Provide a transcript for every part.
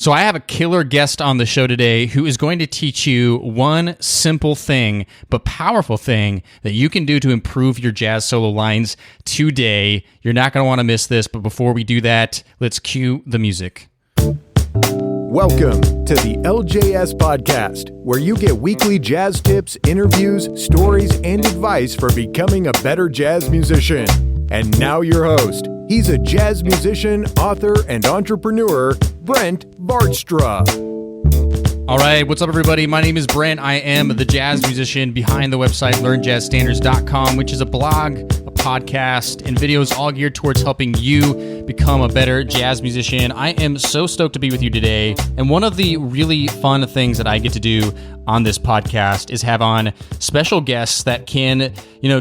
So I have a killer guest on the show today who is going to teach you one simple thing, but powerful thing that you can do to improve your jazz solo lines today. You're not going to want to miss this, but before we do that, let's cue the music. Welcome to the LJS podcast, where you get weekly jazz tips, interviews, stories, and advice for becoming a better jazz musician. And now your host. He's a jazz musician, author, and entrepreneur, Brent Vaartstra. All right, what's up, everybody? My name is Brent. I am the jazz musician behind the website learnjazzstandards.com, which is a blog, a podcast, and videos all geared towards helping you become a better jazz musician. I am so stoked to be with you today. And one of the really fun things that I get to do on this podcast is have on special guests that can,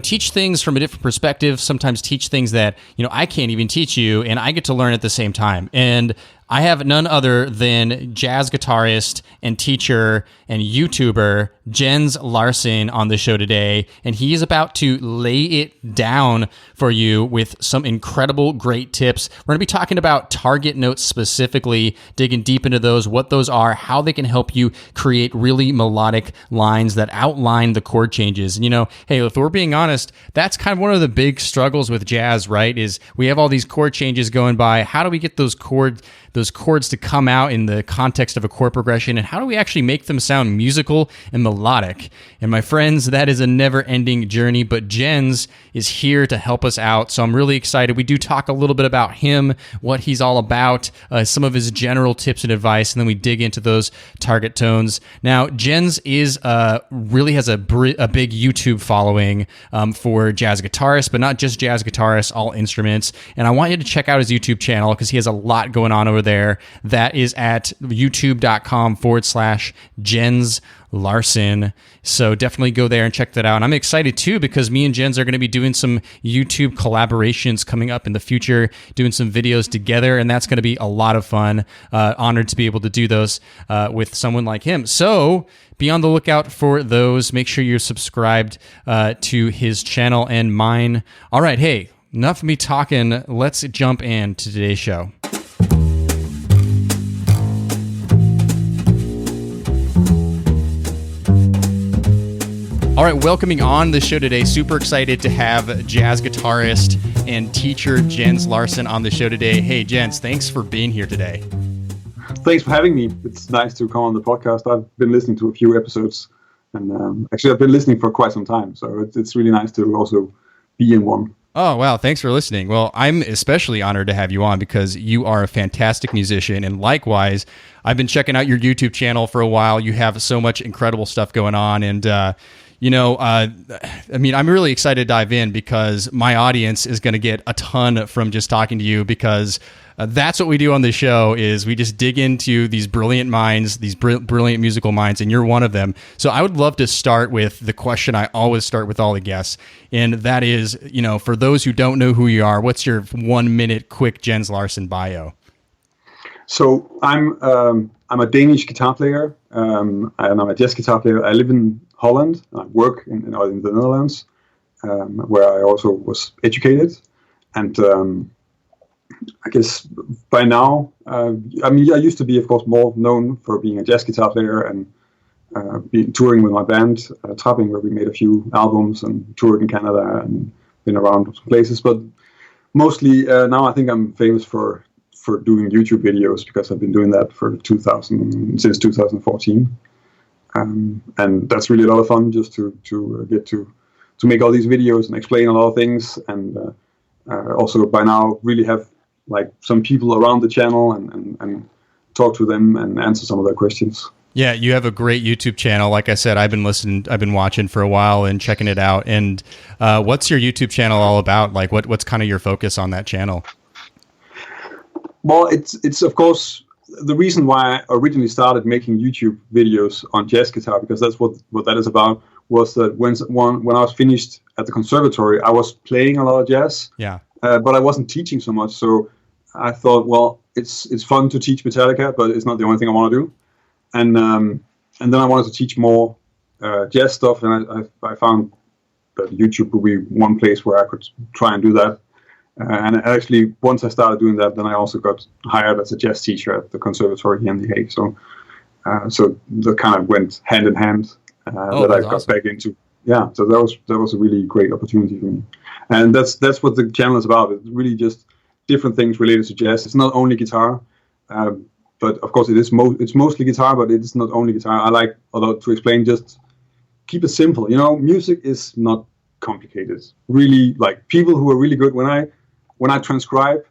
teach things from a different perspective, sometimes teach things that, I can't even teach you, and I get to learn at the same time. And I have none other than jazz guitarist and teacher and YouTuber Jens Larsen on the show today, and he is about to lay it down for you with some incredible, great tips. We're going to be talking about target notes specifically, digging deep into those, what those are, how they can help you create really melodic lines that outline the chord changes. And hey, if we're being honest, that's kind of one of the big struggles with jazz, right? Is we have all these chord changes going by. How do we get those chords to come out in the context of a chord progression, and how do we actually make them sound musical and melodic? And my friends, that is a never-ending journey, but Jens is here to help us out, so I'm really excited. We do talk a little bit about him, what he's all about, some of his general tips and advice, and then we dig into those target tones. Now, Jens is really has a big YouTube following for jazz guitarists, but not just jazz guitarists, all instruments, and I want you to check out his YouTube channel because he has a lot going on over there. That is at youtube.com/Jens Larsen. So definitely go there and check that out. And I'm excited too because me and Jens are going to be doing some YouTube collaborations coming up in the future, doing some videos together, and that's going to be a lot of fun. Honored to be able to do those with someone like him. So be on the lookout for those. Make sure you're subscribed to his channel and mine. All right, hey, enough of me talking. Let's jump into today's show. All right, welcoming on the show today. Super excited to have jazz guitarist and teacher Jens Larsen on the show today. Hey, Jens, thanks for being here today. Thanks for having me. It's nice to come on the podcast. I've been listening to a few episodes, and actually I've been listening for quite some time, so it's really nice to also be in one. Oh, wow. Thanks for listening. Well, I'm especially honored to have you on because you are a fantastic musician. And likewise, I've been checking out your YouTube channel for a while. You have so much incredible stuff going on. And, I'm really excited to dive in because my audience is going to get a ton from just talking to you because that's what we do on the show is we just dig into these brilliant minds, these brilliant musical minds, and you're one of them. So I would love to start with the question I always start with all the guests, and that is, for those who don't know who you are, what's your 1-minute quick Jens Larsen bio? So I'm a Danish guitar player, and I'm a jazz guitar player. I live in Holland. I work in the Netherlands, where I also was educated, and I guess by now, I used to be, of course, more known for being a jazz guitar player and touring with my band, Trapping, where we made a few albums and toured in Canada and been around some places. But mostly now I think I'm famous for doing YouTube videos because I've been doing that since 2014. And that's really a lot of fun just to get to make all these videos and explain a lot of things. And also by now really have like some people around the channel and talk to them and answer some of their questions. Yeah, you have a great YouTube channel. Like I said, I've been watching for a while and checking it out. And what's your YouTube channel all about? Like what's kind of your focus on that channel? Well, it's of course the reason why I originally started making YouTube videos on jazz guitar, because that's what that is about, was that when I was finished at the conservatory, I was playing a lot of jazz. Yeah. But I wasn't teaching so much, so I thought, well, it's fun to teach Metallica, but it's not the only thing I want to do. And then I wanted to teach more jazz stuff, and I found that YouTube would be one place where I could try and do that. And actually, once I started doing that, then I also got hired as a jazz teacher at the conservatory here in The Hague. So that kind of went hand in hand. That I got awesome. back into. Yeah, so that was a really great opportunity for me. And that's what the channel is about. It's really just different things related to jazz. It's not only guitar, but of course it's mostly guitar, but it's not only guitar. I like to explain, just keep it simple. Music is not complicated. Really, like people who are really good, when I transcribe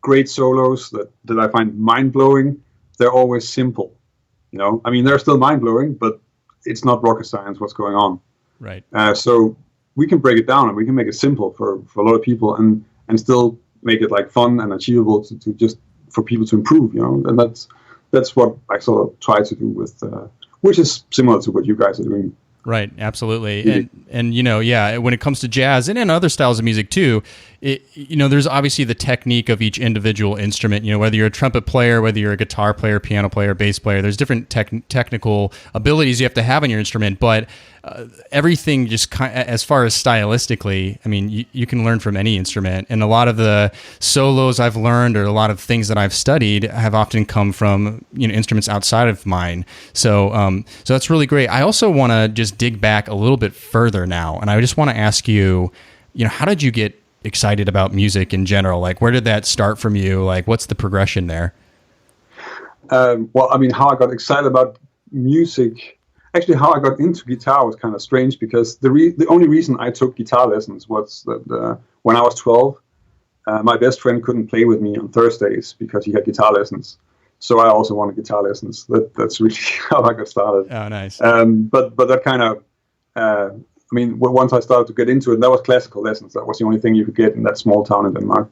great solos that I find mind-blowing, they're always simple. They're still mind-blowing, but it's not rocket science what's going on. Right. So we can break it down and we can make it simple for a lot of people and still make it like fun and achievable to just for people to improve, and that's what I sort of try to do with, which is similar to what you guys are doing. Right, absolutely. And when it comes to jazz and in other styles of music too, there's obviously the technique of each individual instrument, whether you're a trumpet player, whether you're a guitar player, piano player, bass player, there's different technical abilities you have to have on your instrument, but everything just as far as stylistically, you can learn from any instrument, and a lot of the solos I've learned or a lot of things that I've studied have often come from instruments outside of mine. So that's really great. I also want to just dig back a little bit further now, and I just want to ask you, how did you get excited about music in general? Like, where did that start from you? Like, what's the progression there? How I got excited about music. Actually, how I got into guitar was kind of strange, because the only reason I took guitar lessons was that when I was 12, my best friend couldn't play with me on Thursdays because he had guitar lessons. So I also wanted guitar lessons. That's really how I got started. Oh, nice. But that kind of, once I started to get into it, that was classical lessons. That was the only thing you could get in that small town in Denmark.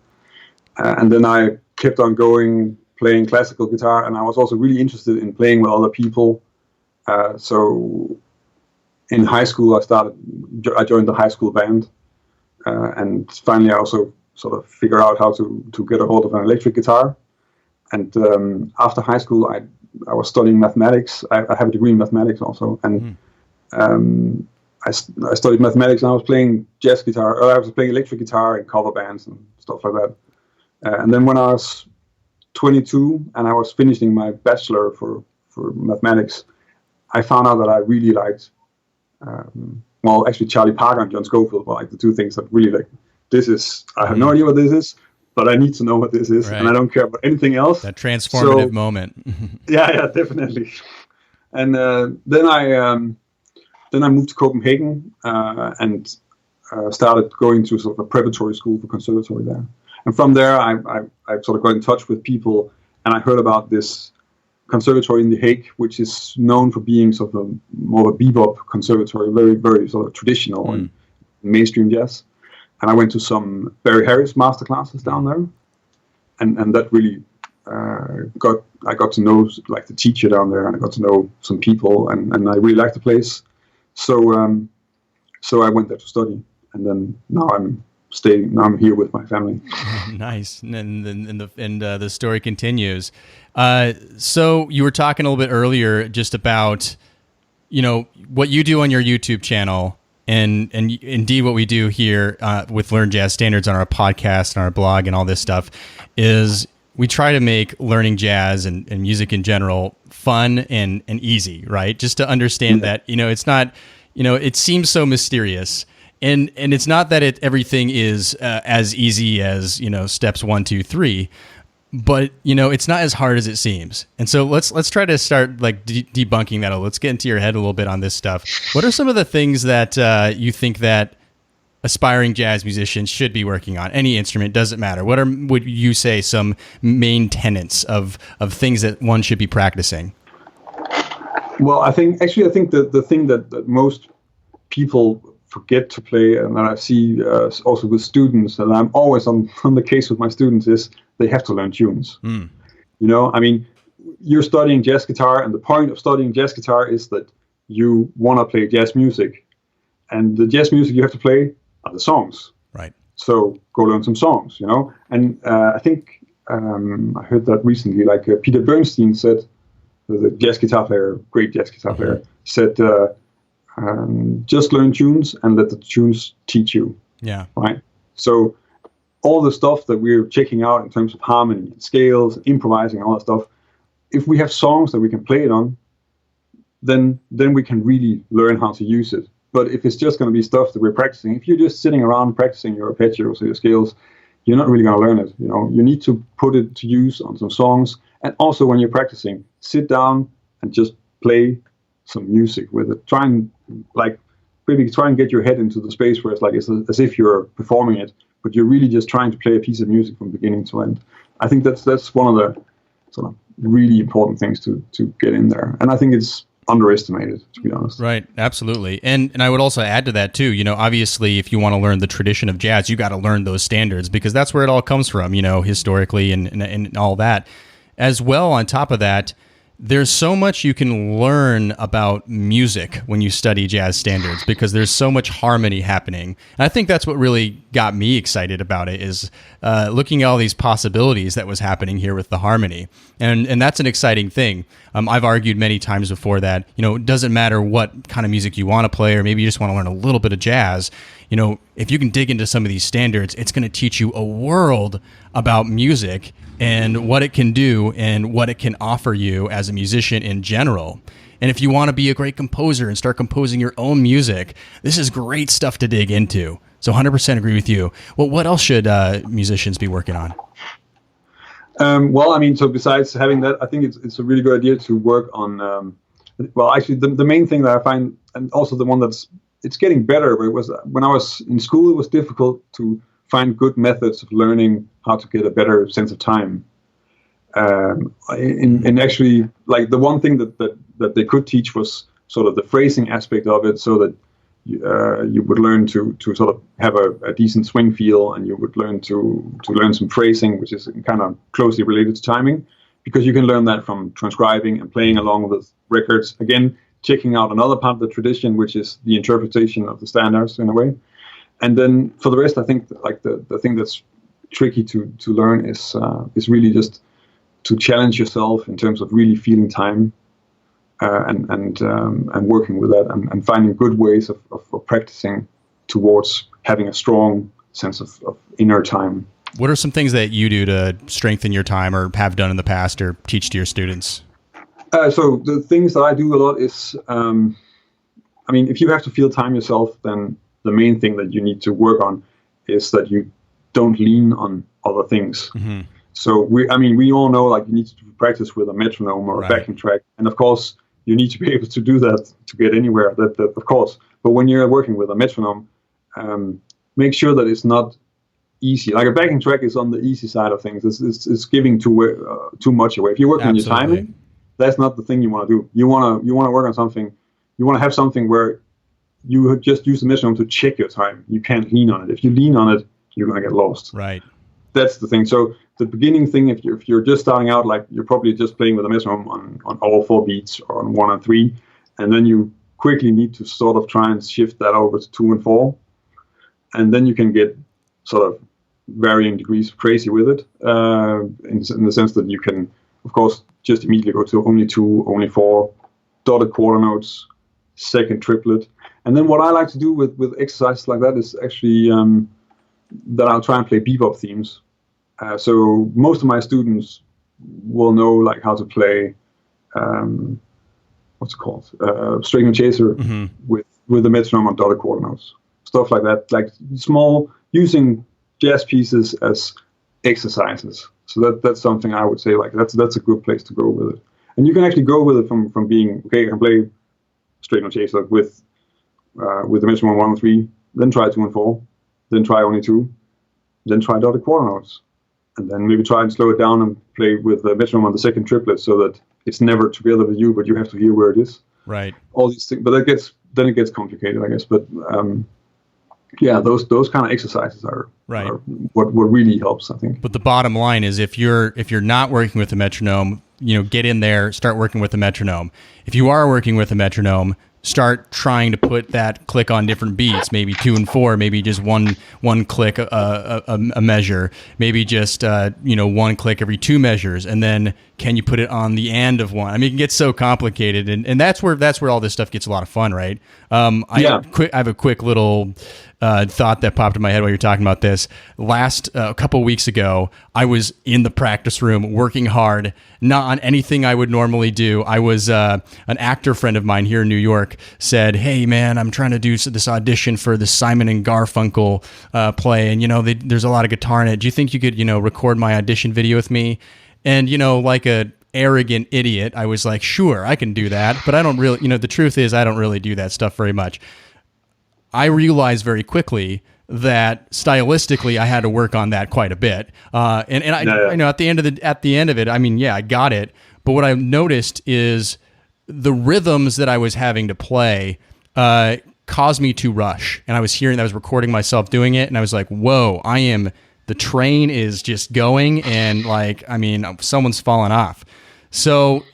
And then I kept on going, playing classical guitar, and I was also really interested in playing with other people. So in high school, I joined the high school band, and finally I also sort of figured out how to get a hold of an electric guitar. And after high school, I was studying mathematics. I have a degree in mathematics also, and I studied mathematics, and I was playing jazz guitar, or I was playing electric guitar in cover bands and stuff like that. And then when I was 22 and I was finishing my bachelor for mathematics, I found out that I really liked, actually Charlie Parker and John Scofield were like the two things that really like, I have no idea what this is, but I need to know what this is, right. And I don't care about anything else. That transformative moment. yeah, definitely. And then I moved to Copenhagen and started going to sort of a preparatory school for conservatory there. And from there, I sort of got in touch with people, and I heard about this conservatory in The Hague, which is known for being sort of more of a bebop conservatory, very, very sort of traditional and mainstream jazz. And I went to some Barry Harris masterclasses down there, and that really I got to know like the teacher down there, and I got to know some people, and I really liked the place. So I went there to study, and then now I'm here with my family. Nice. And the story continues. So you were talking a little bit earlier just about, what you do on your YouTube channel, and indeed what we do here with Learn Jazz Standards on our podcast and our blog and all this stuff is we try to make learning jazz and music in general fun and easy, right? Just to understand that, it's not, it seems so mysterious. And it's not that everything is as easy as, steps 1, 2, 3, but it's not as hard as it seems. And so let's try to start like debunking that. Let's get into your head a little bit on this stuff. What are some of the things that you think that aspiring jazz musicians should be working on? Any instrument, doesn't matter. What would you say some main tenets of things that one should be practicing? Well, I think the thing that most people forget to play, and that I see also with students, and I'm always on the case with my students, is they have to learn tunes. You're studying jazz guitar, and the point of studying jazz guitar is that you want to play jazz music, and the jazz music you have to play are the songs. Right. So go learn some songs, And I think I heard that recently, like Peter Bernstein said, the jazz guitar player, great jazz guitar player, said, just learn tunes and let the tunes teach you. Yeah. Right. So all the stuff that we're checking out in terms of harmony, scales, improvising, all that stuff, if we have songs that we can play it on, then we can really learn how to use it. But if it's just going to be stuff that we're practicing, if you're just sitting around practicing your arpeggios or your scales, you're not really going to learn it. You need to put it to use on some songs. And also when you're practicing, sit down and just play some music with it. Try and get your head into the space where it's as if you're performing it, but you're really just trying to play a piece of music from beginning to end. I think that's one of the sort of really important things to get in there. And I think it's underestimated, to be honest. Right, absolutely. And I would also add to that too, obviously if you want to learn the tradition of jazz, you got to learn those standards, because that's where it all comes from, historically and all that. As well, on top of that, there's so much you can learn about music when you study jazz standards, because there's so much harmony happening. And I think that's what really got me excited about it, is looking at all these possibilities that was happening here with the harmony. And that's an exciting thing. I've argued many times before that, it doesn't matter what kind of music you want to play, or maybe you just want to learn a little bit of jazz. If you can dig into some of these standards, it's going to teach you a world about music and what it can do and what it can offer you as a musician in general. And if you want to be a great composer and start composing your own music, this is great stuff to dig into. So 100% agree with you. Well, what else should musicians be working on? So besides having that, I think it's a really good idea to work on, actually the main thing that I find, and also the one it's getting better, but it was when I was in school, it was difficult to find good methods of learning how to get a better sense of time. And actually, like the one thing that they could teach was sort of the phrasing aspect of it, so that you would learn to sort of have a decent swing feel, and you would learn to learn some phrasing, which is kind of closely related to timing, because you can learn that from transcribing and playing along with records. Again, checking out another part of the tradition, which is the interpretation of the standards in a way. And then for the rest, I think like the thing that's tricky to learn is really just to challenge yourself in terms of really feeling time and working with that and finding good ways of practicing towards having a strong sense of inner time. What are some things that you do to strengthen your time, or have done in the past, or teach to your students? So the things that I do a lot is, if you have to feel time yourself, then the main thing that you need to work on is that you don't lean on other things. Mm-hmm. So we all know, like, you need to practice with a metronome or a backing track, and of course you need to be able to do that to get anywhere. That of course. But when you're working with a metronome, make sure that it's not easy. Like a backing track is on the easy side of things. It's giving too much away. If you're working on your timing, that's not the thing you want to do. You want to work on something. You want to have something where you just use the metronome to check your time. You can't lean on it. If you lean on it, you're going to get lost. Right. That's the thing. So the beginning thing, if you're just starting out, like, you're probably just playing with a metronome on all 4 beats, or on 1 and 3, and then you quickly need to sort of try and shift that over to 2 and 4, and then you can get sort of varying degrees of crazy with it, in the sense that you can, of course, just immediately go to only 2, only 4, dotted quarter notes, second triplet. And then what I like to do with exercises like that is actually that I'll try and play bebop themes. So most of my students will know, like, how to play what's it called, string and chaser, mm-hmm. with the metronome on dotted quarter notes, stuff like that, like small, using jazz pieces as exercises. So that's something I would say, like, that's a good place to go with it. And you can actually go with it from being, okay, I can play straight note chaser with the metronome 1 and 3, then try 2 and 4, then try only 2, then try dotted quarter notes, and then maybe try and slow it down and play with the metronome on the second triplet, so that it's never together with you, but you have to hear where it is. Right. All these things, but it gets complicated, I guess. But those kind of exercises are what really helps, I think. But the bottom line is, if you're not working with the metronome, get in there, start working with the metronome. If you are working with a metronome, start trying to put that click on different beats, maybe 2 and 4, maybe just one click a measure, maybe just 1 click every 2 measures, and then can you put it on the end of one? I mean, it gets so complicated, and that's where all this stuff gets a lot of fun, right? I have a quick little thought that popped in my head while you're talking about this. Last a couple weeks ago, I was in the practice room working hard, not on anything I would normally do. I was an actor friend of mine here in New York said, "Hey man, I'm trying to do this audition for the Simon and Garfunkel play, and there's a lot of guitar in it. Do you think you could record my audition video with me?" And like a arrogant idiot, I was like, "Sure, I can do that," but I don't really. The truth is, I don't really do that stuff very much. I realized very quickly that stylistically I had to work on that quite a bit. I at the end of it, I mean, yeah, I got it. But what I noticed is the rhythms that I was having to play caused me to rush. And I was recording myself doing it, and I was like, whoa, the train is just going, and someone's fallen off. So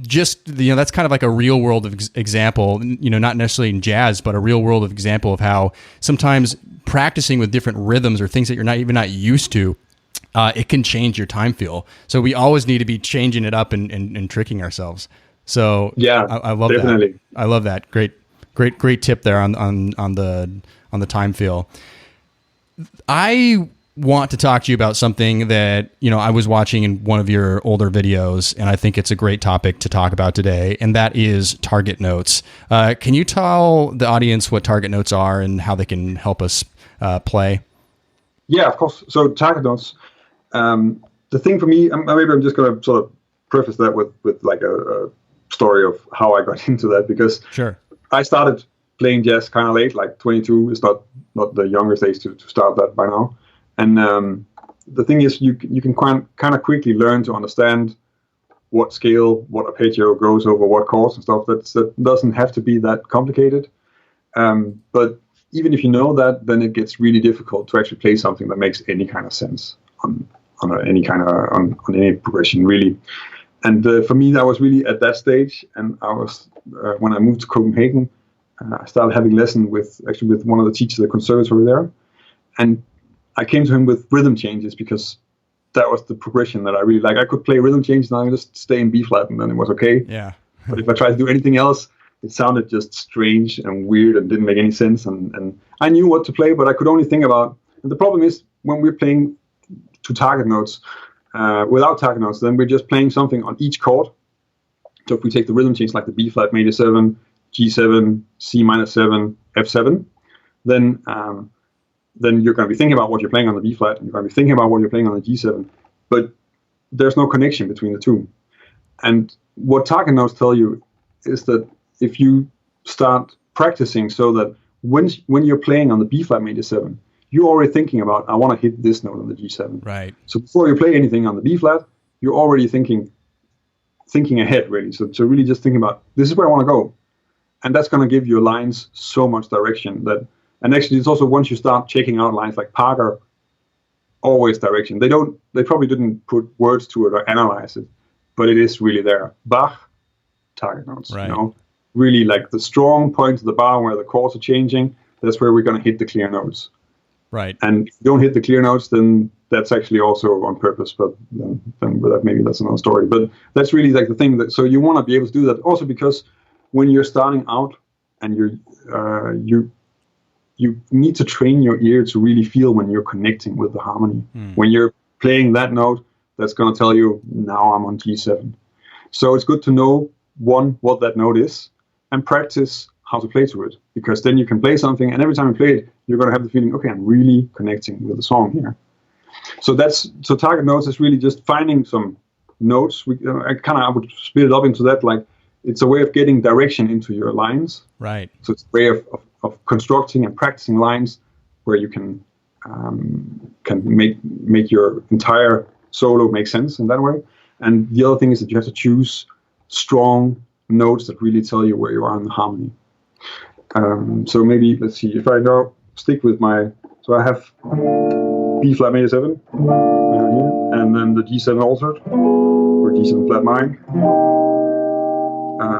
just that's kind of like a real world example, not necessarily in jazz, but a real world of example of how sometimes practicing with different rhythms or things that you're not used to, it can change your time feel. So we always need to be changing it up and tricking ourselves. So yeah, I love definitely. That. I love that. Great tip there on the time feel. I want to talk to you about something that I was watching in one of your older videos, and I think it's a great topic to talk about today, and that is target notes. Can you tell the audience what target notes are and how they can help us play? Yeah, of course. So target notes. The thing for me, maybe I'm just going to sort of preface that with like a story of how I got into that, because sure, I started playing jazz kind of late, like 22 is not the youngest age to start that by now. And the thing is, you can kind of quickly learn to understand what scale, what arpeggio goes over what chords and stuff. That doesn't have to be that complicated. But even if you know that, then it gets really difficult to actually play something that makes any kind of sense on any progression, really. And for me, that was really at that stage. And I was when I moved to Copenhagen, I started having lessons with one of the teachers at the conservatory there, and I came to him with rhythm changes because that was the progression that I really like. I could play rhythm changes and I would just stay in B flat and then it was okay. Yeah. But if I tried to do anything else, it sounded just strange and weird and didn't make any sense. And I knew what to play, but I could only think about. And the problem is when we're playing to target notes, without target notes, then we're just playing something on each chord. So if we take the rhythm change like the B flat major 7, G7, C minor 7, F7, then you're going to be thinking about what you're playing on the B flat, and you're going to be thinking about what you're playing on the G7, but there's no connection between the two. And what target notes tell you is that if you start practicing so that when you're playing on the B flat major 7, you're already thinking about, I want to hit this note on the G7. Right. So before you play anything on the B flat, you're already thinking ahead, really. So really just thinking about, this is where I want to go. And that's going to give your lines so much direction that. And actually, it's also once you start checking out lines like Parker, always direction. They probably didn't put words to it or analyze it, but it is really there. Bach, target notes. Right. Really like the strong point of the bar where the chords are changing. That's where we're going to hit the clear notes. Right. And if you don't hit the clear notes, then that's actually also on purpose. But then maybe that's another story. But that's really like the thing that. So you want to be able to do that also because when you're starting out and you need to train your ear to really feel when you're connecting with the harmony. When you're playing that note, that's going to tell you, now I'm on G7. So it's good to know, one, what that note is, and practice how to play to it. Because then you can play something, and every time you play it, you're going to have the feeling, okay, I'm really connecting with the song here. So target notes is really just finding some notes. I would split it up into that, like, it's a way of getting direction into your lines. Right. So it's a way of constructing and practicing lines where you can make your entire solo make sense in that way. And the other thing is that you have to choose strong notes that really tell you where you are in the harmony. So maybe, let's see, if I now stick with so I have B flat major 7 here, and then the G7 altered, or G7 flat 9.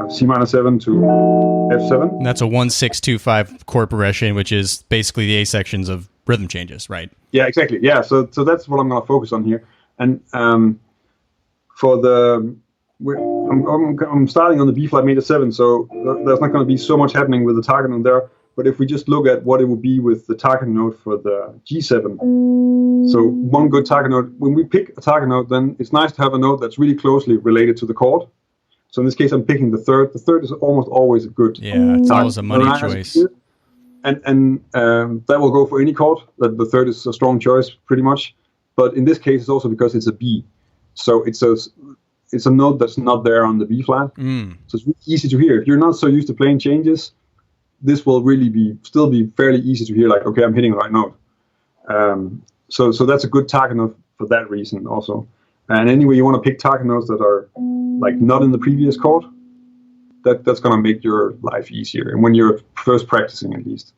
C minor 7 to F7. And that's a 1-6-2-5 chord progression, which is basically the A sections of rhythm changes, right? Yeah, exactly. Yeah, so that's what I'm going to focus on here. And I'm starting on the B flat major 7, so there's not going to be so much happening with the target on there. But if we just look at what it would be with the target note for the G7, so one good target note, when we pick a target note, then it's nice to have a note that's really closely related to the chord. So in this case, I'm picking the third. The third is almost always a good. Yeah, it's always a money choice. And that will go for any chord. That the third is a strong choice, pretty much. But in this case, it's also because it's a B. So it's a note that's not there on the B flat. So it's really easy to hear. If you're not so used to playing changes, this will really still be fairly easy to hear. Like, okay, I'm hitting the right note. So that's a good target note for that reason also. And anyway, you want to pick target notes that are like not in the previous chord. That's going to make your life easier, and when you're first practicing, at least.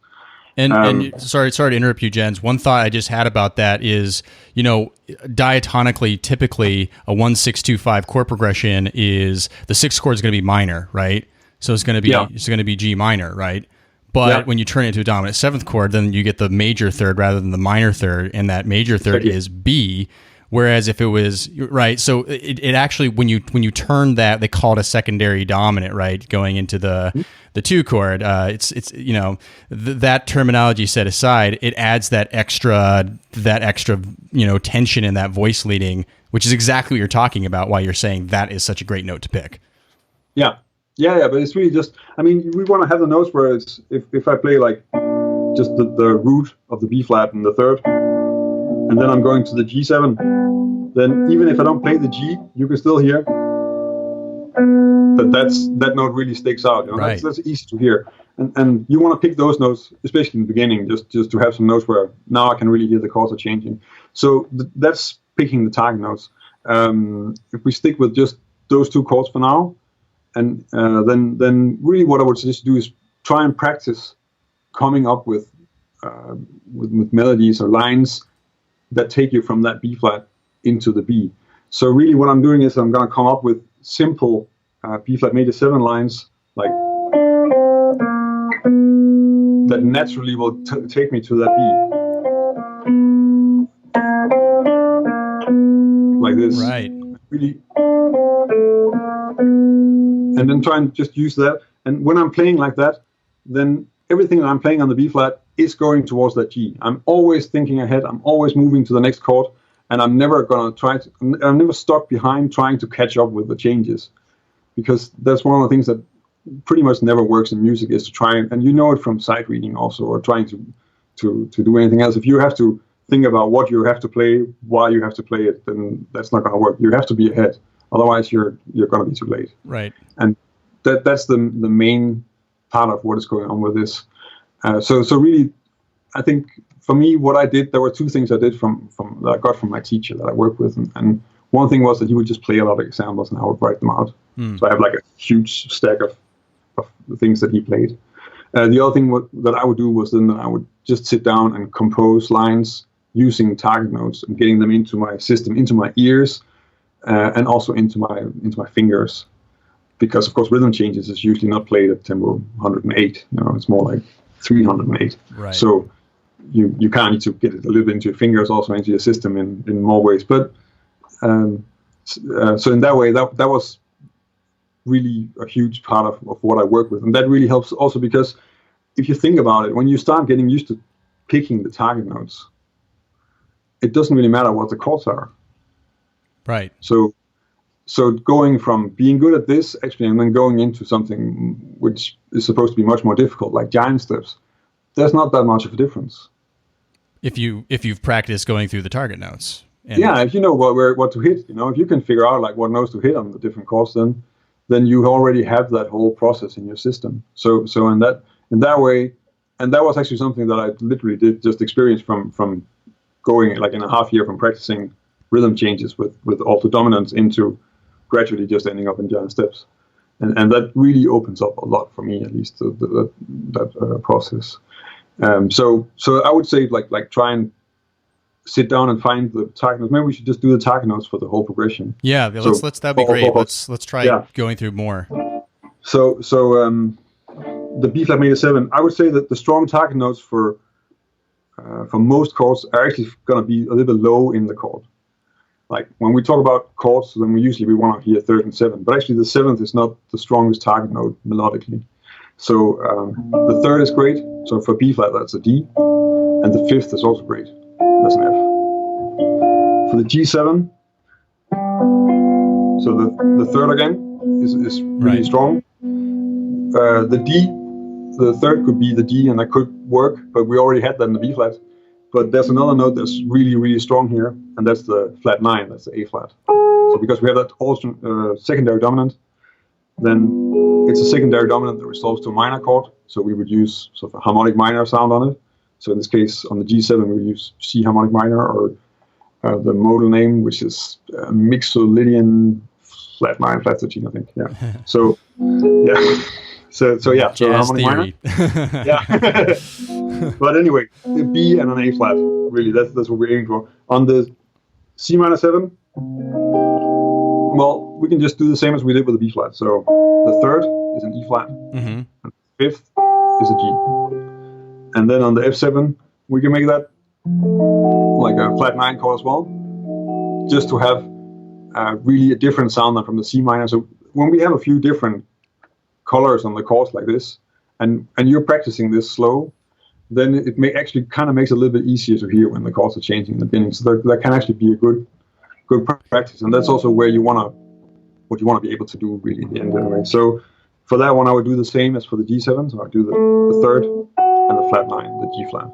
And sorry to interrupt you, Jens. One thought I just had about that is, diatonically, typically a 1-6-2-5 chord progression is the sixth chord is going to be minor, right? So it's going to be G minor, right? But when you turn it into a dominant seventh chord, then you get the major third rather than the minor third, and that major third is B. Whereas if it was right, so it actually when you turn that, they call it a secondary dominant, right? Going into the two chord, it's that terminology set aside, it adds that extra tension in that voice leading, which is exactly what you're talking about. Why you're saying that is such a great note to pick. Yeah, but it's really just, I mean, we want to have the notes where it's if I play like just the root of the B flat in the third, and then I'm going to the G7, then even if I don't play the G, you can still hear that note really sticks out. Right. That's easy to hear. And you want to pick those notes, especially in the beginning, just to have some notes where now I can really hear the chords are changing. So that's picking the target notes. If we stick with just those two chords for now, and then really what I would suggest do is try and practice coming up with melodies or lines that take you from that B flat into the B. So really what I'm doing is I'm going to come up with simple B flat major 7 lines like that naturally will take me to that B. Like this. Right. Really. And then try and just use that. And when I'm playing like that, then everything that I'm playing on the B flat is going towards that G. I'm always thinking ahead. I'm always moving to the next chord, and I'm never going to I'm never stuck behind trying to catch up with the changes, because that's one of the things that pretty much never works in music, is to try and you know it from sight reading also, or trying to do anything else. If you have to think about what you have to play, why you have to play it, then that's not going to work. You have to be ahead. Otherwise, you're going to be too late. Right. And that's the main part of what is going on with this. So really, I think for me, what I did, there were two things I did from that I got from my teacher that I work with, and one thing was that he would just play a lot of examples and I would write them out. So I have like a huge stack of the things that he played. The other thing that I would do was then I would just sit down and compose lines using target notes and getting them into my system, into my ears, and also into my fingers. Because of course rhythm changes is usually not played at tempo 108. It's more like 308. Right. So you kind of need to get it a little bit into your fingers, also into your system in more ways. But so in that way, that was really a huge part of what I work with, and that really helps also because if you think about it, when you start getting used to picking the target notes, it doesn't really matter what the chords are. Right. So going from being good at this actually, and then going into something which is supposed to be much more difficult, like giant steps, there's not that much of a difference. If you've practiced going through the target notes. If you know what to hit, if you can figure out like what notes to hit on the different chords, then you already have that whole process in your system. So in that way, and that was actually something that I literally did just experience from going like in a half year from practicing rhythm changes with alto dominance into gradually just ending up in giant steps, and that really opens up a lot for me, at least that process. So I would say like try and sit down and find the target notes. Maybe we should just do the target notes for the whole progression. Yeah, let's that'd be great. Let's try going through more. So the B flat major 7, I would say that the strong target notes for most chords are actually going to be a little bit low in the chord. Like when we talk about chords, then we want to hear third and seventh, but actually the seventh is not the strongest target note melodically. So the third is great. So for B flat, that's a D, and the fifth is also great. That's an F. For the G7, so the third again is really strong. The D, the third could be the D, and that could work, but we already had that in the B flat. But there's another note that's really, really strong here, and that's the flat 9, that's the A flat. So because we have that secondary dominant, then it's a secondary dominant that resolves to a minor chord, so we would use sort of a harmonic minor sound on it. So in this case, on the G7, we would use C harmonic minor, or the modal name, which is Mixolydian flat 9, flat 13, I think. Yeah. So, yeah. So yeah. So harmonic minor. Yeah. But anyway, a B and an A flat. Really, that's what we're aiming for. On the C minor 7, well, we can just do the same as we did with the B flat. So the third is an E flat. And the fifth is a G. And then on the F7, we can make that like a flat 9 chord as well, just to have really a different sound than from the C minor. So when we have a few different colors on the chords like this, and you're practicing this slow, then it actually kind of makes it a little bit easier to hear when the chords are changing in the beginning. So that can actually be a good practice, and that's also where what you want to be able to do really in the end anyway. So for that one, I would do the same as for the G7. So I do the third and the flat 9, the G flat.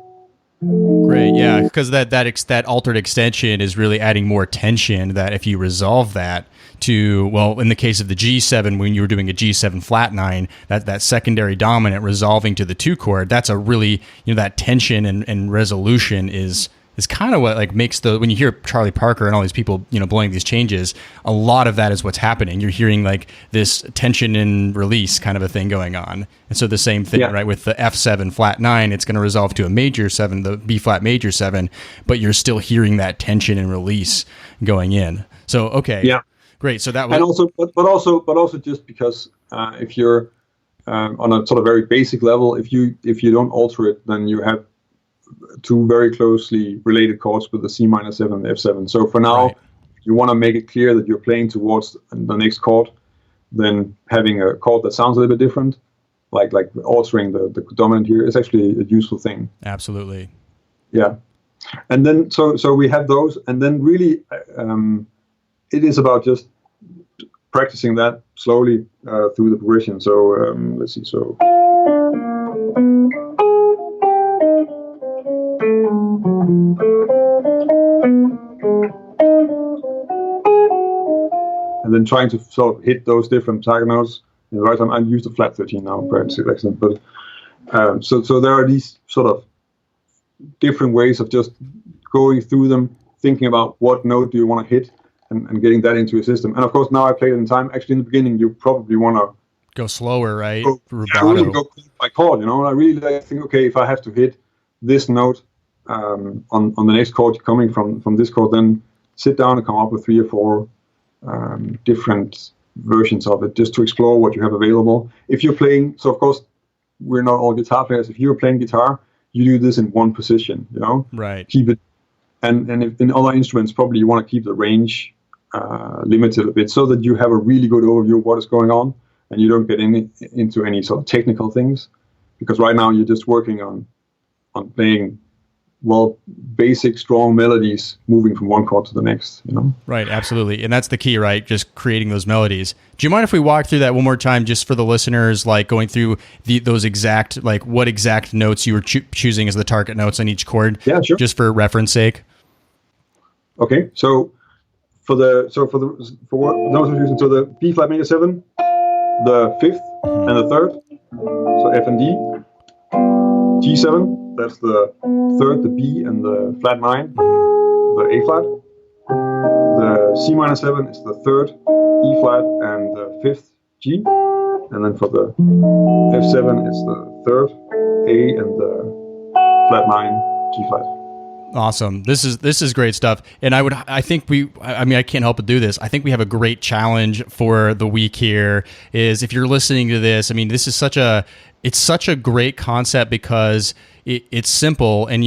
Great, yeah, because that altered extension is really adding more tension. That if you resolve that to, well, in the case of the G7, when you were doing a G7 flat 9, that secondary dominant resolving to the 2 chord, that's a really, that tension and resolution is kind of what like makes when you hear Charlie Parker and all these people, blowing these changes, a lot of that is what's happening. You're hearing like this tension and release kind of a thing going on. And so the same thing, right, with the F7 flat 9, it's going to resolve to a major 7, the B flat major 7, but you're still hearing that tension and release going in. So, okay. Yeah. Great. So that was, and also just because if you're on a sort of very basic level, if you don't alter it, then you have 2 very closely related chords with the C minor 7 and the F7. So for now, you want to make it clear that you're playing towards the next chord, then having a chord that sounds a little bit different, like altering the dominant here, is actually a useful thing. Absolutely. Yeah. And then so we have those, and then really it is about just practicing that slowly through the progression. So let's see. So. And then trying to sort of hit those different target notes in the right time. I use the flat 13 now, perhaps it's excellent. But so there are these sort of different ways of just going through them, thinking about what note do you want to hit, and getting that into your system. And of course, now I played it in time. Actually, in the beginning, you probably want to go slower, right? I really go by chord. I really think, okay, if I have to hit this note on the next chord coming from this chord, then sit down and come up with 3 or 4 different versions of it, just to explore what you have available. If you're playing, so of course, we're not all guitar players. If you're playing guitar, you do this in one position, right? Keep it, and if in other instruments, probably you want to keep the range limited a bit, so that you have a really good overview of what is going on, and you don't get into any sort of technical things, because right now you're just working on playing basic strong melodies, moving from one chord to the next, Right, absolutely. And that's the key, right? Just creating those melodies. Do you mind if we walk through that one more time, just for the listeners, like going through those exact, like what exact notes you were choosing as the target notes on each chord? Yeah, sure. Just for reference sake. Okay, so for those of you using, so the B flat major 7, the 5th and the 3rd, so F and D, G7, that's the 3rd, the B, and the flat 9, the A flat. The C minor 7 is the 3rd, E flat, and the 5th, G. And then for the F7, it's the 3rd, A, and the flat 9, G flat. Awesome. This is great stuff. And I can't help but do this. I think we have a great challenge for the week here is, if you're listening to this, this is such a great concept, because it's simple, and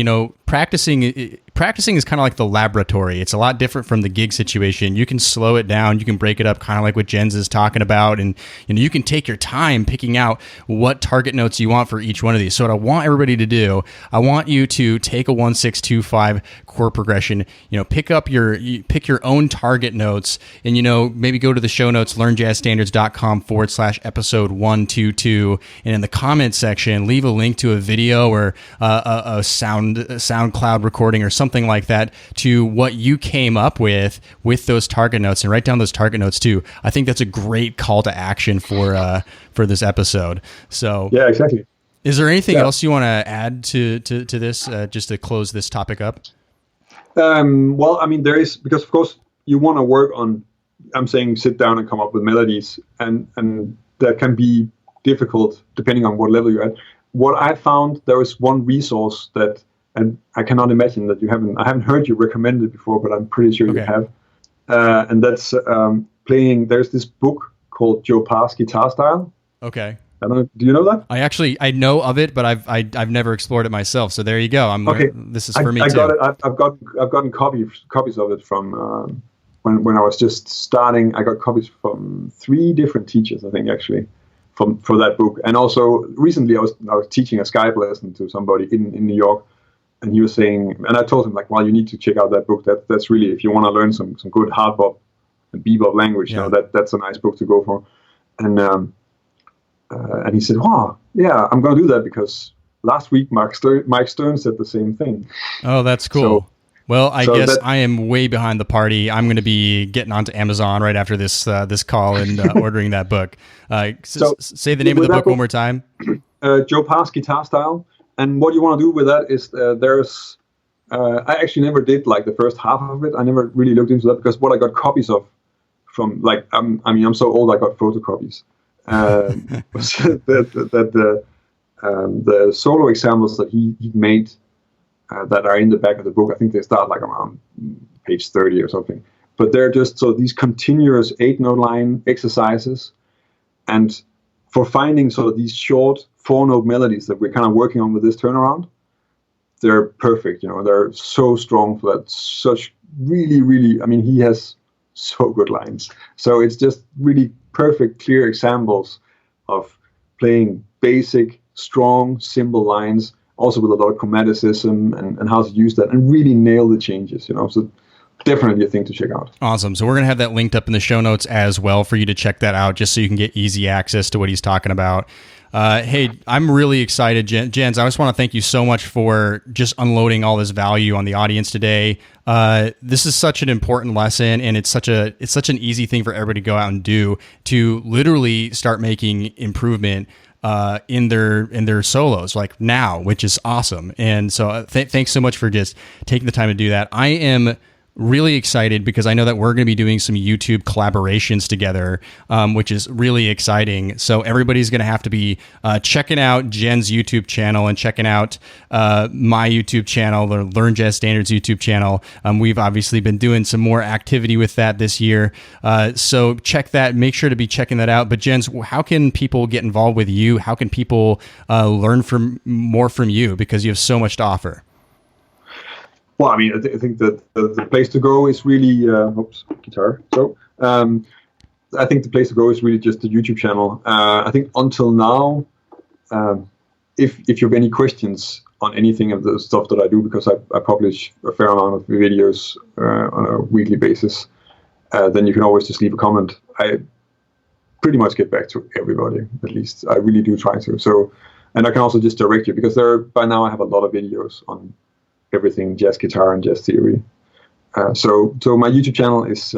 practicing is kind of like the laboratory. It's a lot different from the gig situation. You can slow it down. You can break it up, kind of like what Jens is talking about. And you can take your time picking out what target notes you want for each one of these. So what I want everybody to do, I want you to take a 1-6-2-5 chord progression, pick your own target notes, and, maybe go to the show notes, learnjazzstandards.com/episode 122. And in the comment section, leave a link to a video or a SoundCloud recording or something like that to what you came up with those target notes, and write down those target notes too. I think that's a great call to action for this episode. So yeah, exactly. Is there anything else you want to add to this, just to close this topic up? Well, I mean, there is, because of course you want to work on, I'm saying sit down and come up with melodies, and that can be difficult depending on what level you're at. What I found, there is one resource that, and I cannot imagine that I haven't heard you recommend it before, but I'm pretty sure you have. And that's playing, there's this book called Joe Pass Guitar Style. Okay. I don't know, do you know that? I know of it, but I've never explored it myself. So there you go. This is for me too. Got it. I've gotten copies of it from when I was just starting. I got copies from 3 different teachers, I think, actually, for that book. And also recently I was teaching a Skype lesson to somebody in New York, and he was saying, and I told him, like, well, you need to check out that book. That's really, if you want to learn some good hard bop and bebop language, that's a nice book to go for. And he said, "Oh, yeah, I'm going to do that because last week Mike Stern said the same thing." Oh, that's cool. I guess I am way behind the party. I'm going to be getting onto Amazon right after this call and ordering that book. Say the name of the book one more time. Joe Pass Guitar Style. And what you want to do with that is there's. I actually never did like the first half of it. I never really looked into that because what I got copies of from, like, I'm so old I got photocopies. Was the solo examples that he made that are in the back of the book. I think they start like around page 30 or something. But they're just these continuous 8-note line exercises, and for finding sort of these short 4-note melodies that we're kind of working on with this turnaround, they're perfect. They're so strong for that. Such really, really. I mean, he has so good lines. So it's just really perfect, clear examples of playing basic, strong, simple lines, also with a lot of chromaticism and how to use that and really nail the changes, So definitely a thing to check out. Awesome. So we're going to have that linked up in the show notes as well for you to check that out, just so you can get easy access to what he's talking about. Hey, I'm really excited, Jens. I just want to thank you so much for just unloading all this value on the audience today. This is such an important lesson, and it's such an easy thing for everybody to go out and do, to literally start making improvement in their solos, like now, which is awesome. And so thanks so much for just taking the time to do that. I am really excited because I know that we're going to be doing some YouTube collaborations together, which is really exciting. So everybody's going to have to be checking out Jen's YouTube channel and checking out my YouTube channel, the Learn Jazz Standards YouTube channel. We've obviously been doing some more activity with that this year. So check that. Make sure to be checking that out. But Jens, how can people get involved with you? How can people learn more from you? Because you have so much to offer. Well, I mean, I think that the place to go is really, guitar. So I think the place to go is really just the YouTube channel. I think until now, if you have any questions on anything of the stuff that I do, because I publish a fair amount of videos on a weekly basis, then you can always just leave a comment. I pretty much get back to everybody, at least. I really do try to. So, and I can also just direct you, because by now I have a lot of videos on everything jazz guitar and jazz theory. So my YouTube channel is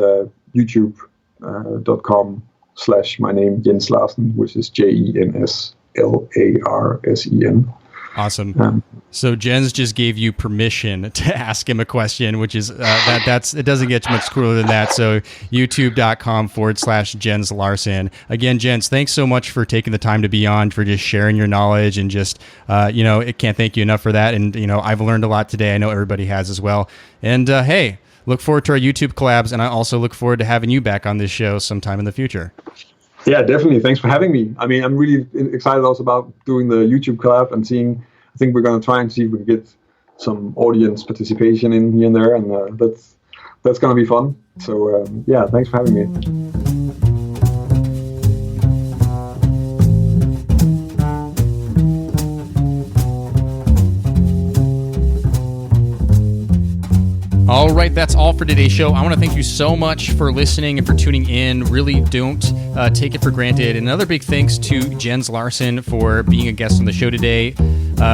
youtube.com/my name, Jens Larsen, which is JENSLARSEN. Awesome. So Jens just gave you permission to ask him a question, which is it doesn't get much cooler than that. So youtube.com/Jens Larsen. Again, Jens, thanks so much for taking the time to be on, for just sharing your knowledge, and just it can't thank you enough for that. And I've learned a lot today. I know everybody has as well. And hey, look forward to our YouTube collabs, and I also look forward to having you back on this show sometime in the future. Yeah, definitely. Thanks for having me. I mean, I'm really excited also about doing the YouTube collab and seeing. I think we're going to try and see if we can get some audience participation in here and there, and that's going to be fun. So yeah, thanks for having me. All right, that's all for today's show. I want to thank you so much for listening and for tuning in. Really don't take it for granted. And another big thanks to Jens Larsen for being a guest on the show today.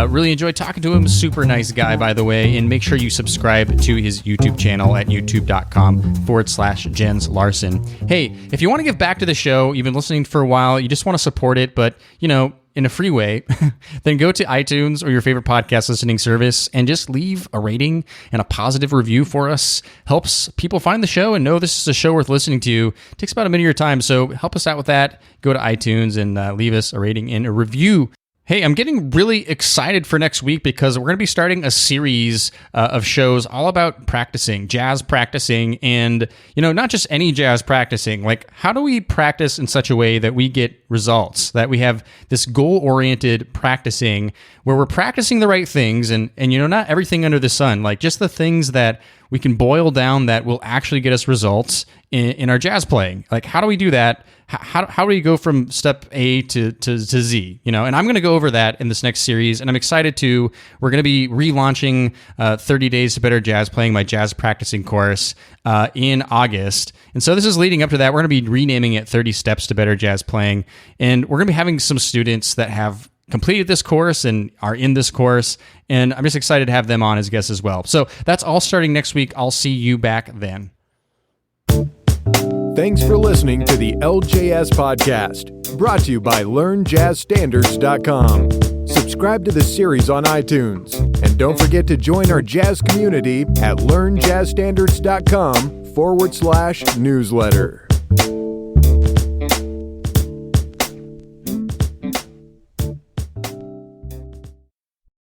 Really enjoyed talking to him. Super nice guy, by the way. And make sure you subscribe to his YouTube channel at youtube.com/Jens Larsen. Hey, if you want to give back to the show, you've been listening for a while, you just want to support it, but, in a free way, then go to iTunes or your favorite podcast listening service and just leave a rating and a positive review for us. Helps people find the show and know this is a show worth listening to. It takes about a minute of your time, so help us out with that. Go to iTunes and leave us a rating and a review. Hey, I'm getting really excited for next week because we're going to be starting a series of shows all about practicing, jazz practicing, and, not just any jazz practicing. Like, how do we practice in such a way that we get results, that we have this goal-oriented practicing where we're practicing the right things and not everything under the sun, like just the things that we can boil down that will actually get us results in our jazz playing. Like, how do we do that? How do we go from step A to Z? And I'm going to go over that in this next series, and I'm excited we're going to be relaunching 30 Days to Better Jazz Playing, my jazz practicing course, in August. And so this is leading up to that. We're going to be renaming it 30 Steps to Better Jazz Playing, and we're going to be having some students that have completed this course and are in this course, and I'm just excited to have them on as guests as well. So that's all starting next week. I'll see you back then. Thanks for listening to the LJS podcast, brought to you by LearnJazzStandards.com. Subscribe to the series on iTunes, and don't forget to join our jazz community at LearnJazzStandards.com/newsletter.